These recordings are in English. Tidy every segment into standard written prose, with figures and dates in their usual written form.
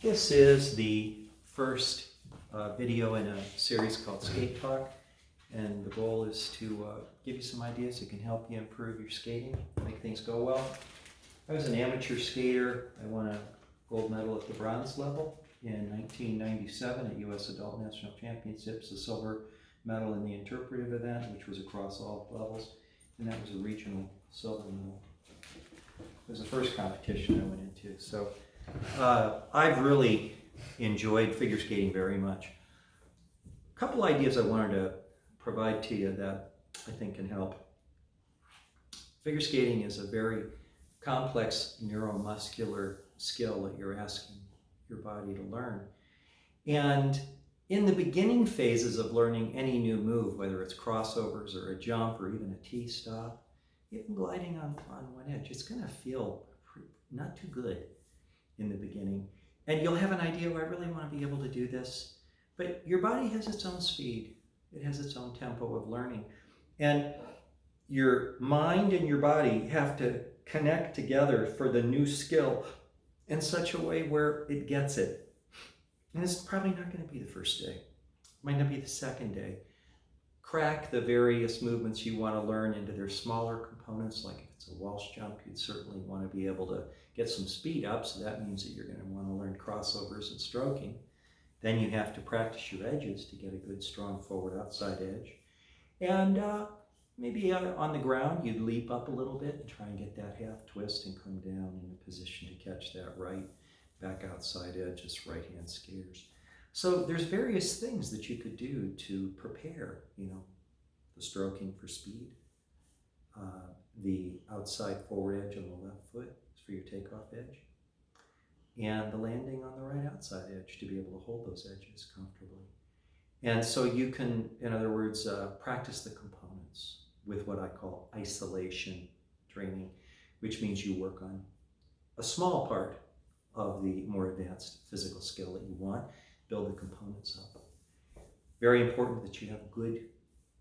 This is the first video in a series called Skate Talk, and the goal is to give you some ideas that can help you improve your skating, make things go well. I was an amateur skater. I won a gold medal at the bronze level in 1997 at U.S. Adult National Championships, a silver medal in the interpretive event, which was across all levels, and that was a regional silver medal. It was the first competition I went into. So I've really enjoyed figure skating very much. A couple ideas I wanted to provide to you that I think can help. Figure skating is a very complex neuromuscular skill that you're asking your body to learn. And in the beginning phases of learning any new move, whether it's crossovers or a jump or even a T-stop, even gliding on one edge, it's going to feel not too good in the beginning. And you'll have an idea, oh, I really want to be able to do this. But your body has its own speed. It has its own tempo of learning. And your mind and your body have to connect together for the new skill in such a way where it gets it. And it's probably not going to be the first day. It might not be the second day. Crack the various movements you want to learn into their smaller components. Like if it's a Walsh jump, you'd certainly want to be able to get some speed up, so that means that you're going to want to learn crossovers and stroking. Then you have to practice your edges to get a good strong forward outside edge. And maybe on the ground you'd leap up a little bit and try and get that half twist and come down in a position to catch that right back outside edge as right hand skaters. So there's various things that you could do to prepare, the stroking for speed, the outside forward edge on the left foot for your takeoff edge, and the landing on the right outside edge to be able to hold those edges comfortably. And so you can, in other words, practice the components with what I call isolation training, which means you work on a small part of the more advanced physical skill that you want, build the components up. Very important that you have good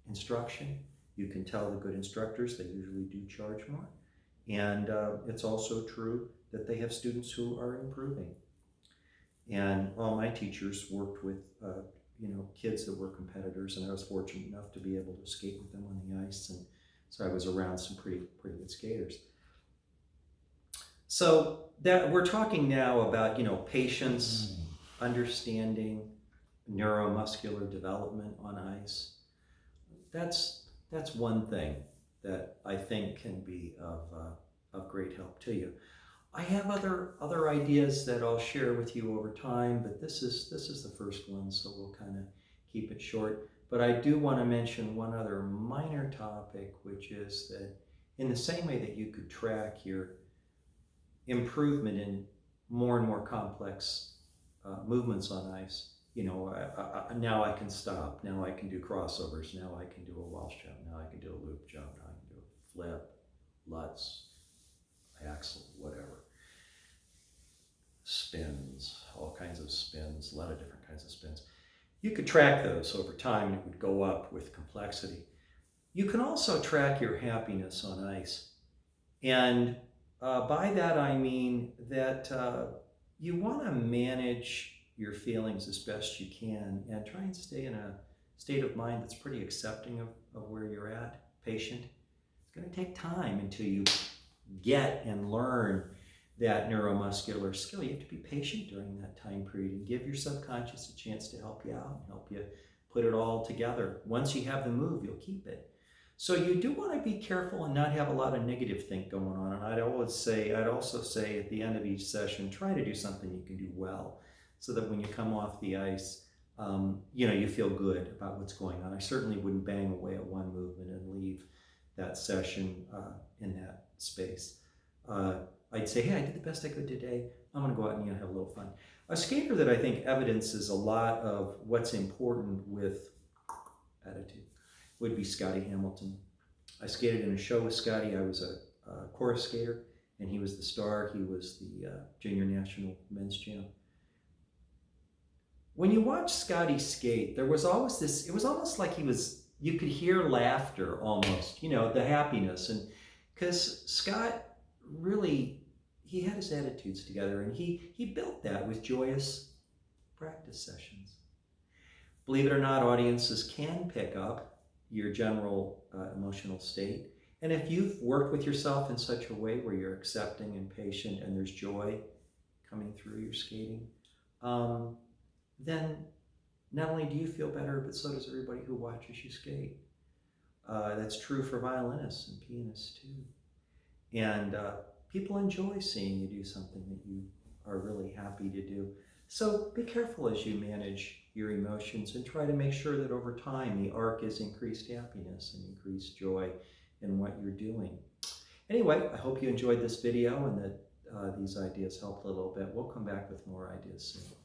instruction. You can tell the good instructors, they usually do charge more. And it's also true that they have students who are improving. And all my teachers worked with kids that were competitors, and I was fortunate enough to be able to skate with them on the ice, and so I was around some pretty good skaters. So that we're talking now about patience, understanding, neuromuscular development on ice. That's one thing that I think can be of great help to you. I have other ideas that I'll share with you over time, but this is the first one, so we'll kind of keep it short. But I do want to mention one other minor topic, which is that in the same way that you could track your improvement in more and more complex movements on ice, now I can stop, now I can do crossovers, now I can do a Walsh jump, now I can do a loop jump, now I can do a flip, Lutz, axle, whatever. Spins, all kinds of spins, a lot of different kinds of spins. You could track those over time and it would go up with complexity. You can also track your happiness on ice. And by that I mean that you want to manage your feelings as best you can and try and stay in a state of mind that's pretty accepting of where you're at, patient. It's going to take time until you get and learn that neuromuscular skill. You have to be patient during that time period and give your subconscious a chance to help you out and help you put it all together. Once you have the move, you'll keep it. So you do want to be careful and not have a lot of negative think going on. And I'd also say at the end of each session, try to do something you can do well, so that when you come off the ice, you feel good about what's going on. I certainly wouldn't bang away at one movement and leave that session in that space. I'd say, hey, I did the best I could today. I'm going to go out and have a little fun. A skater that I think evidences a lot of what's important with attitude would be Scotty Hamilton. I skated in a show with Scotty. I was a chorus skater, and he was the star. He was the junior national men's champ. When you watch Scotty skate, there was always this, it was almost like you could hear laughter almost, the happiness. And because Scott really, he had his attitudes together, and he built that with joyous practice sessions. Believe it or not, audiences can pick up your general emotional state. And if you've worked with yourself in such a way where you're accepting and patient and there's joy coming through your skating, then not only do you feel better, but so does everybody who watches you skate. That's true for violinists and pianists too. And people enjoy seeing you do something that you are really happy to do. So be careful as you manage your emotions and try to make sure that over time the arc is increased happiness and increased joy in what you're doing. Anyway, I hope you enjoyed this video and that these ideas helped a little bit. We'll come back with more ideas soon.